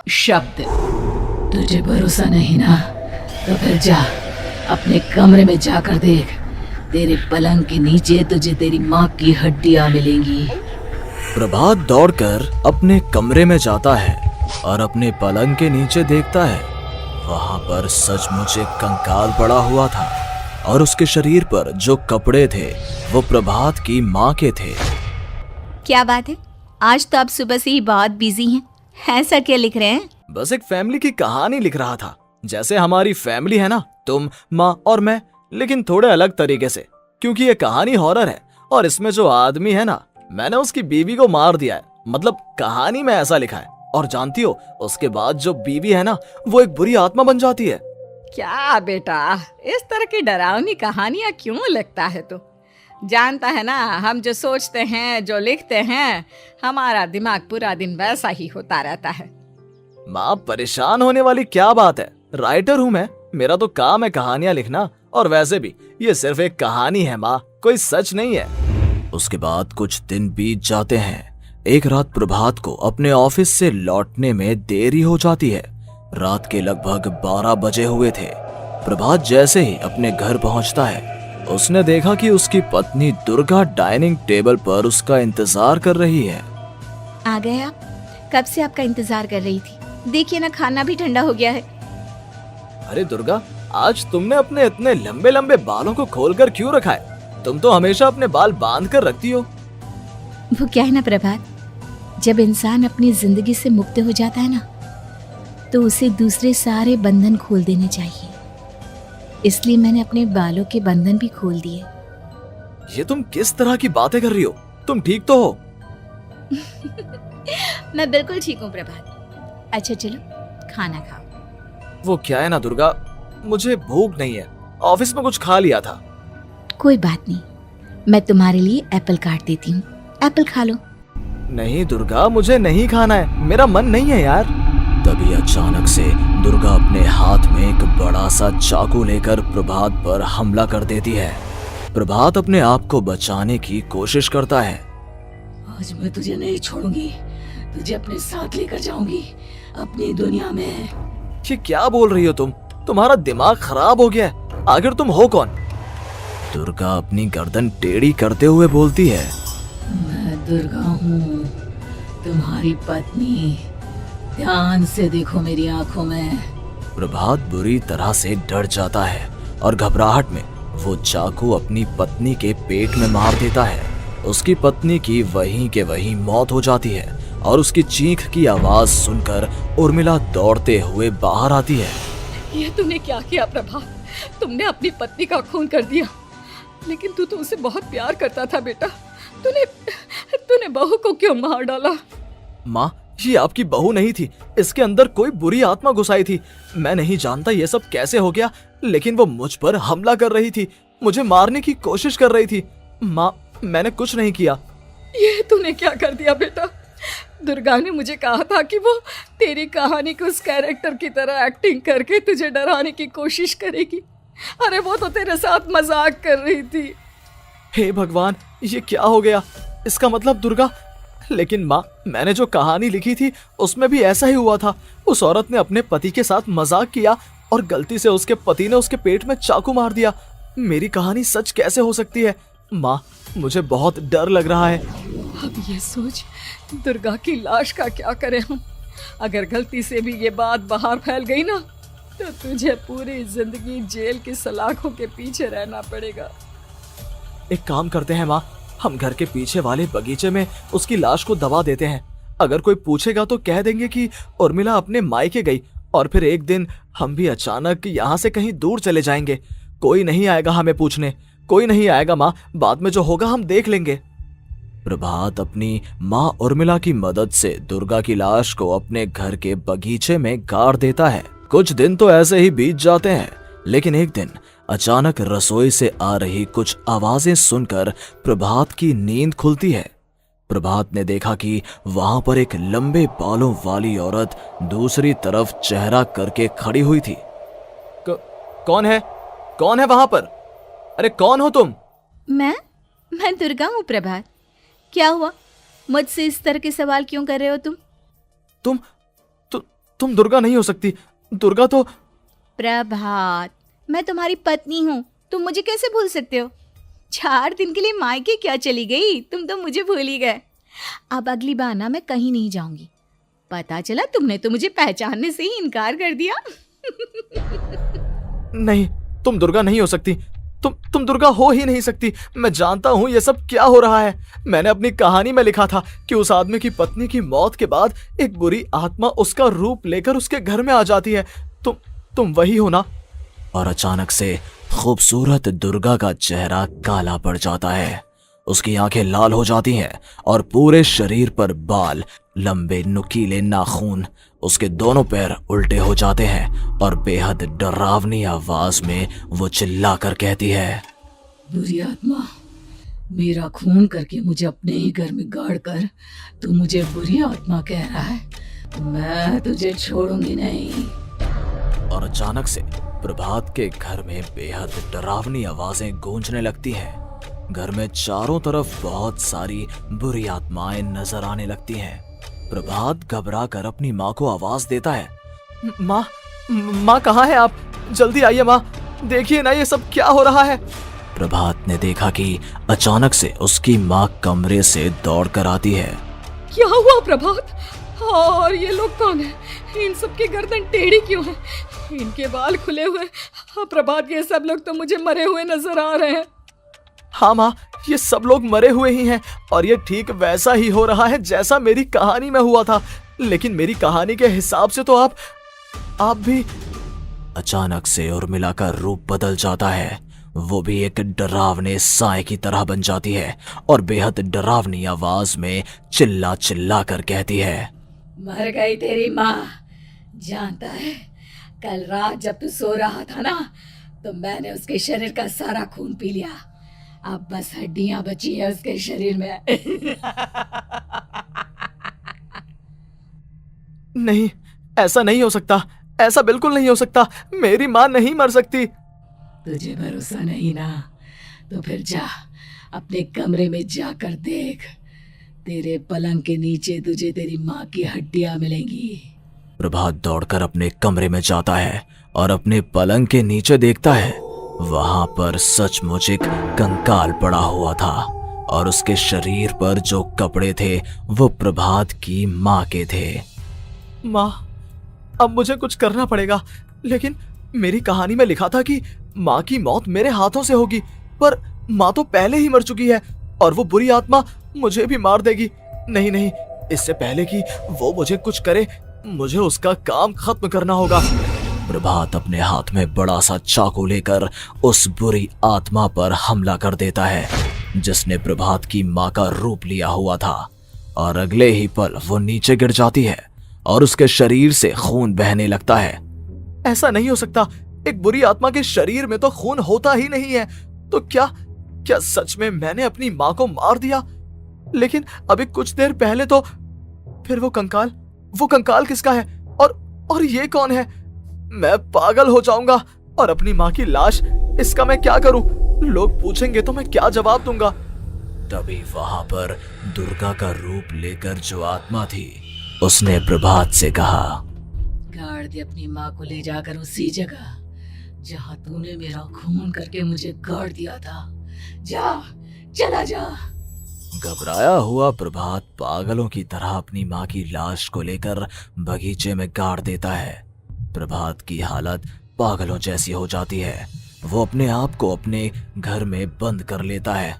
शब्द। तुझे भरोसा नहीं ना, तो फिर जा अपने कमरे में जाकर देख। तेरे पलंग के नीचे तुझे तेरी माँ की हड्डियाँ मिलेंगी। प्रभात दौड़कर अपने कमरे में जाता है और अपने पलंग के नीचे देखता है। वहां पर सचमुच एक कंकाल पड़ा हुआ था और उसके शरीर पर जो कपड़े थे वो प्रभात की माँ के थे। क्या बात है, आज तो आप सुबह से ही बहुत बिजी हैं। ऐसा क्या लिख रहे हैं? बस एक फैमिली की कहानी लिख रहा था। जैसे हमारी फैमिली है ना, तुम, माँ और मैं, लेकिन थोड़े अलग तरीके से। क्योंकि ये कहानी हॉरर है और इसमें जो आदमी है ना, मैंने उसकी बीवी को मार दिया है। मतलब कहानी में ऐसा लिखा है। और जानती हो, उसके बाद जो बीवी है ना, वो एक बुरी आत्मा बन जाती है। क्या बेटा, इस तरह की डरावनी कहानियां क्यों लिखता है तू? जानता है ना, हम जो सोचते हैं, जो लिखते हैं, हमारा दिमाग पूरा दिन वैसा ही होता रहता है। माँ, परेशान होने वाली क्या बात है? राइटर हूँ मैं, मेरा तो काम है कहानियां लिखना। और वैसे भी ये सिर्फ एक कहानी है माँ, कोई सच नहीं है। उसके बाद कुछ दिन बीत जाते हैं। एक रात प्रभात को अपने ऑफिस से लौटने में देरी हो जाती है। रात के लगभग 12 बजे हुए थे। प्रभात जैसे ही अपने घर पहुंचता है, उसने देखा कि उसकी पत्नी दुर्गा डाइनिंग टेबल पर उसका इंतजार कर रही है। आ गए आप? कब से आपका इंतजार कर रही थी। देखिए ना, खाना भी ठंडा हो गया है। अरे दुर्गा, आज तुमने अपने इतने लंबे लंबे बालों को खोलकर क्यों रखा है? तुम तो हमेशा अपने बाल बांध कर रखती हो। वो क्या है ना प्रभात, जब इंसान अपनी जिंदगी से मुक्त हो जाता है ना, तो उसे दूसरे सारे बंधन खोल देने चाहिए। इसलिए मैंने अपने बालों के बंधन भी खोल दिए। ये तुम किस तरह की बातें कर रही हो? तुम ठीक तो हो? मैं बिल्कुल ठीक हूँ प्रभात। अच्छा चलो खाना खाओ। वो क्या है ना दुर्गा, मुझे भूख नहीं है। ऑफिस में कुछ खा लिया था। कोई बात नहीं, मैं तुम्हारे लिए एप्पल काट देती हूँ, एप्पल खा लो। नहीं दुर्गा, मुझे नहीं खाना है, मेरा मन नहीं है यार। तभी अचानक से दुर्गा अपने हाथ में एक बड़ा सा चाकू लेकर प्रभात पर हमला कर देती है। प्रभात अपने आप को बचाने की कोशिश करता है। आज मैं तुझे नहीं छोड़ूंगी, तुझे अपने साथ लेकर जाऊंगी अपनी दुनिया में। ये क्या बोल रही हो तुम? तुम्हारा दिमाग खराब हो गया है। आखिर तुम हो कौन? दुर्गा अपनी गर्दन टेढ़ी करते हुए बोलती है। मैं दुर्गा हूँ, तुम्हारी पत्नी। ध्यान से देखो मेरी आंखों में। प्रभात बुरी तरह से डर जाता है और घबराहट में वो चाकू अपनी पत्नी के पेट में मार देता है। उसकी पत्नी की वहीं के वहीं मौत हो जाती है और उसकी चीख की आवाज सुनकर उर्मिला दौड़ते हुए बाहर आती है। ये तूने क्या किया प्रभा? तुमने अपनी पत्नी का खून कर दिया। लेकिन तू तो उसे बहुत प्यार करता था बेटा। तूने बहू को क्यों मार डाला? माँ, ये आपकी बहू नहीं थी, इसके अंदर कोई बुरी आत्मा घुसाई थी। मैं नहीं जानता ये सब कैसे हो गया, लेकिन वो मुझ पर हमला कर रही थी, मुझे मारने की कोशिश कर रही थी। माँ, मैंने कुछ नहीं किया। ये तूने क्या कर दिया बेटा? दुर्गा ने मुझे कहा था कि वो तेरी कहानी के उस कैरेक्टर की तरह एक्टिंग करके तुझे डराने की कोशिश करेगी। अरे वो तो तेरे साथ मजाक कर रही थी। हे भगवान, ये क्या हो गया? इसका मतलब दुर्गा। लेकिन माँ, मैंने जो कहानी लिखी थी उसमें भी ऐसा ही हुआ था। उस औरत ने अपने पति के साथ मजाक किया और गलती से उसके पति ने उसके पेट में चाकू मार दिया। मेरी कहानी सच कैसे हो सकती है? माँ, मुझे बहुत डर लग रहा है। अब ये सोच, दुर्गा की लाश का क्या करें हम? अगर गलती से भी ये बात बाहर फैल गई ना, तो तुझे पूरी जिंदगी जेल की सलाखों के पीछे रहना पड़ेगा। एक काम करते हैं माँ, हम घर के पीछे वाले बगीचे में उसकी लाश को दबा देते हैं। अगर कोई पूछेगा तो कह देंगे कि उर्मिला अपने मायके गई और फिर एक दिन हम भी अचानक यहाँ से कहीं दूर चले जाएंगे। कोई नहीं आएगा हमें पूछने, कोई नहीं आएगा माँ, बाद में जो होगा हम देख लेंगे। प्रभात अपनी माँ उर्मिला की मदद से दुर्गा की लाश को अपने घर के बगीचे में गाड़ देता है। कुछ दिन तो ऐसे ही बीत जाते हैं, लेकिन एक दिन अचानक रसोई से आ रही कुछ आवाजें सुनकर प्रभात की नींद खुलती है। प्रभात ने देखा कि वहां पर एक लंबे बालों वाली औरत दूसरी तरफ चेहरा करके खड़ी हुई थी। कौन है? कौन है वहां पर? अरे कौन हो तुम? मैं दुर्गा हूँ प्रभात। क्या हुआ? मुझसे इस तरह के सवाल क्यों कर रहे हो तुम? तुम दुर्गा नहीं हो सकती। दुर्गा तो प्रभात, मैं तुम्हारी पत्नी हूँ, तुम मुझे कैसे भूल सकते हो? 4 दिन के लिए मायके क्या चली गई, तुम तो मुझे भूल ही गए। अब अगली बार ना मैं कहीं नहीं जाऊंगी। पता चला तुमने तो मुझे पहचानने से ही इनकार कर दिया। नहीं, तुम दुर्गा नहीं हो सकती। तुम दुर्गा हो ही नहीं सकती। मैं जानता हूँ ये सब क्या हो रहा है। मैंने अपनी कहानी में लिखा था कि उस आदमी की पत्नी की मौत के बाद एक बुरी आत्मा उसका रूप लेकर उसके घर में आ जाती है। तुम वही हो ना? और अचानक से खूबसूरत दुर्गा का चेहरा काला पड़ जाता है। उसकी आंखें लाल हो जाती हैं और पूरे शरीर पर बाल, लंबे नुकीले नाखून, उसके दोनों पैर उल्टे हो जाते हैं और बेहद डरावनी आवाज में वो चिल्लाकर कहती है, बुरी आत्मा, मेरा खून करके मुझे अपने ही घर में गाड़ कर तू मुझे बुरी आत्मा कह रहा है? मैं तुझे छोड़ूंगी नहीं। और अचानक से प्रभात के घर में बेहद डरावनी आवाजें गूंजने लगती हैं। घर में चारों तरफ बहुत सारी बुरी आत्माएं नजर आने लगती हैं। प्रभात घबरा कर अपनी माँ को आवाज देता है, माँ कहाँ है आप? जल्दी आइए माँ, देखिए ना ये सब क्या हो रहा है। प्रभात ने देखा कि अचानक से उसकी माँ कमरे से दौड़ कर आती है। क्या हुआ प्रभात? और ये लोग कौन है? इन सब की गर्दन टेढ़ी क्यों है? इनके बाल खुले हुए। हाँ प्रभात, ये सब लोग तो मुझे मरे हुए नजर आ रहे हैं। हाँ माँ, ये सब लोग मरे हुए ही हैं और ये ठीक वैसा ही हो रहा है जैसा मेरी कहानी में हुआ था। लेकिन मेरी कहानी के हिसाब से तो आप भी। अचानक से उर्मिला का रूप बदल जाता है। वो भी एक डरावने साए की तरह बन जाती है और बेहद डरावनी आवाज में चिल्ला चिल्ला कर कहती है, मर गई तेरी माँ। जानता है, कल रात जब तू सो रहा था ना, तो मैंने उसके शरीर का सारा खून पी लिया। अब बस हड्डियां बची है उसके शरीर में। नहीं, ऐसा नहीं हो सकता। ऐसा बिल्कुल नहीं हो सकता। मेरी माँ नहीं मर सकती। तुझे भरोसा नहीं ना? तो फिर जा, अपने कमरे में जाकर देख। तेरे पलंग के नीचे तुझे तेरी माँ की हड्डियां मिलेंगी। प्रभात दौड़कर अपने कमरे में जाता है और अपने पलंग के नीचे देखता है। वहां पर सचमुच एक कंकाल पड़ा हुआ था और उसके शरीर पर जो कपड़े थे वो प्रभात की माँ के थे। माँ, अब मुझे कुछ करना पड़ेगा। लेकिन मेरी कहानी में लिखा था कि माँ की मौत मेरे हाथों से होगी, पर माँ तो पहले ही मर चुकी है और वो बुरी आत्मा मुझे भी मार देगी। नहीं, इससे पहले कि वो मुझे कुछ करे, मुझे उसका काम खत्म करना होगा। प्रभात अपने हाथ में बड़ा सा चाकू लेकर उस बुरी आत्मा पर हमला कर देता है जिसने प्रभात की माँ का रूप लिया हुआ था, और अगले ही पल वो नीचे गिर जाती है और उसके शरीर से खून बहने लगता है। ऐसा नहीं हो सकता। एक बुरी आत्मा के शरीर में तो खून होता ही नहीं है। तो क्या सच में मैंने अपनी माँ को मार दिया? लेकिन अभी कुछ देर पहले तो फिर वो कंकाल किसका है? और ये कौन है? मैं पागल हो जाऊंगा। और अपनी माँ की लाश, इसका मैं क्या करूं? लोग पूछेंगे तो मैं क्या जवाब दूंगा? तभी वहां पर दुर्गा का रूप लेकर जो आत्मा थी उसने प्रभात से कहा, गाड़ दे अपनी माँ को ले जाकर उसी जगह जहाँ तूने मेरा खून करके मुझे गाड़ दिया था। चला जा। घबराया हुआ प्रभात पागलों की तरह अपनी माँ की लाश को लेकर बगीचे में गाड़ देता है। प्रभात की हालत पागलों जैसी हो जाती है। वो अपने आप को अपने घर में बंद कर लेता है।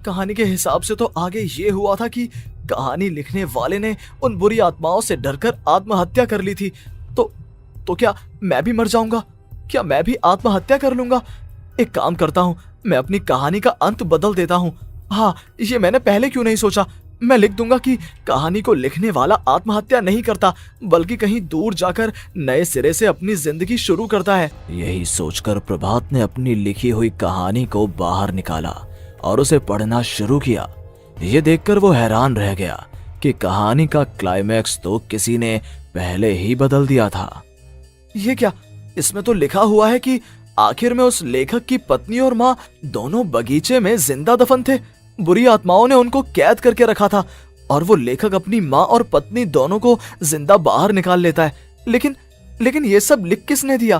कहानी के हिसाब से तो आगे ये हुआ था कि कहानी लिखने वाले ने उन बुरी आत्माओं से डरकर आत्महत्या कर ली थी। तो क्या मैं भी मर जाऊंगा? क्या मैं भी आत्महत्या कर लूंगा? एक काम करता हूँ, मैं अपनी कहानी का अंत बदल देता हूँ। हाँ, ये मैंने पहले क्यों नहीं सोचा। मैं लिख दूंगा कि कहानी को लिखने वाला आत्महत्या नहीं करता, बल्कि कहीं दूर जाकर नए सिरे से अपनी जिंदगी शुरू करता है। यही सोचकर प्रभात ने अपनी लिखी हुई कहानी को बाहर निकाला और उसे पढ़ना शुरू किया। ये देखकर वो हैरान रह गया कि कहानी का क्लाइमैक्स तो किसी ने पहले ही बदल दिया था। ये क्या? इसमें तो लिखा हुआ है कि आखिर में उस लेखक की पत्नी और माँ दोनों बगीचे में जिंदा दफन थे। बुरी आत्माओं ने उनको कैद करके रखा था और वो लेखक अपनी माँ और पत्नी दोनों को जिंदा बाहर निकाल लेता है। लेकिन लेकिन ये सब लिख किसने दिया?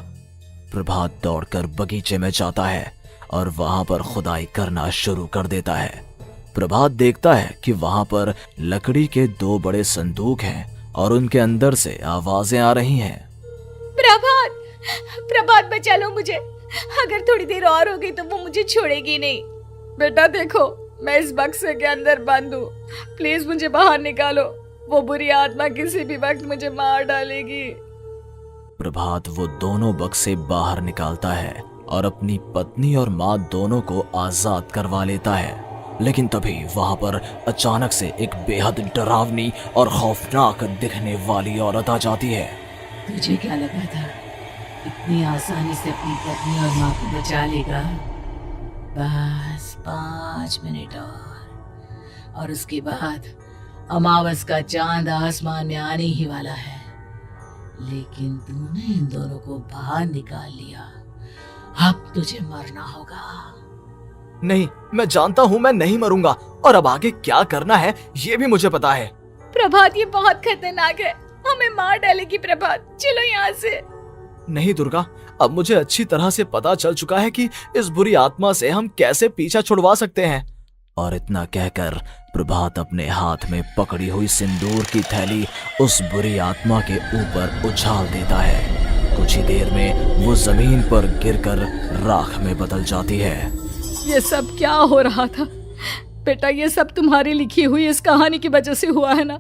प्रभात दौड़कर बगीचे में जाता है और वहां पर खुदाई करना शुरू कर देता है। प्रभात देखता है कि वहां पर लकड़ी के 2 बड़े संदूक हैं और उनके अंदर से आवाजें आ रही हैं। प्रभात, प्रभात बचा लो मुझे, अगर थोड़ी देर और हो गई तो वो मुझे छोड़ेगी नहीं। बेटा देखो, मैं इस बक्से के अंदर बंद हूँ, प्लीज मुझे बाहर निकालो, वो बुरी आत्मा किसी भी वक्त मुझे मार डालेगी। प्रभात वो दोनों बक्से बाहर निकालता है और अपनी पत्नी और माँ दोनों को आजाद करवा लेता है। लेकिन तभी वहां पर अचानक से एक बेहद डरावनी और खौफनाक दिखने वाली औरत आ जाती है। तुझे क्या लगा था इतनी आसानी से अपनी पत्नी और माँ को बचा लेगा? बस 5 मिनट और उसके बाद अमावस का चांद आसमान में आने ही वाला है। लेकिन तूने इन दोनों को बाहर निकाल लिया, अब तुझे मरना होगा। नहीं, मैं जानता हूँ मैं नहीं मरूंगा, और अब आगे क्या करना है ये भी मुझे पता है। प्रभात, ये बहुत खतरनाक है, हमें मार डालेगी। प्रभात चलो यहाँ से। नहीं दुर्गा, अब मुझे अच्छी तरह से पता चल चुका है कि इस बुरी आत्मा से हम कैसे पीछा छुड़वा सकते हैं। और इतना कहकर प्रभात अपने हाथ में पकड़ी हुई सिंदूर की थैली उस बुरी आत्मा के ऊपर उछाल देता है। कुछ ही देर में वो जमीन पर गिरकर राख में बदल जाती है। ये सब क्या हो रहा था बेटा? ये सब तुम्हारी लिखी हुई इस कहानी की वजह से हुआ है ना?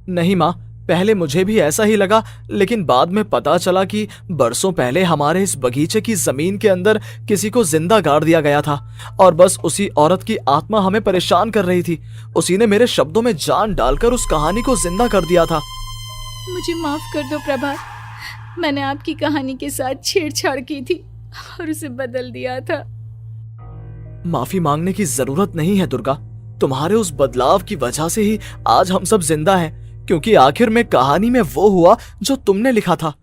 नहीं माँ, पहले मुझे भी ऐसा ही लगा, लेकिन बाद में पता चला कि बरसों पहले हमारे इस बगीचे की जमीन के अंदर किसी को जिंदा गाड़ दिया गया था और बस उसी औरत की आत्मा हमें परेशान कर रही थी। उसी ने मेरे शब्दों में जान डालकर उस कहानी को जिंदा कर दिया था। मुझे माफ कर दो प्रभात, मैंने आपकी कहानी के साथ छेड़छाड़ की थी और उसे बदल दिया था। माफी मांगने की जरूरत नहीं है दुर्गा, तुम्हारे उस बदलाव की वजह से ही आज हम सब जिंदा हैं, क्योंकि आखिर में कहानी में वो हुआ जो तुमने लिखा था।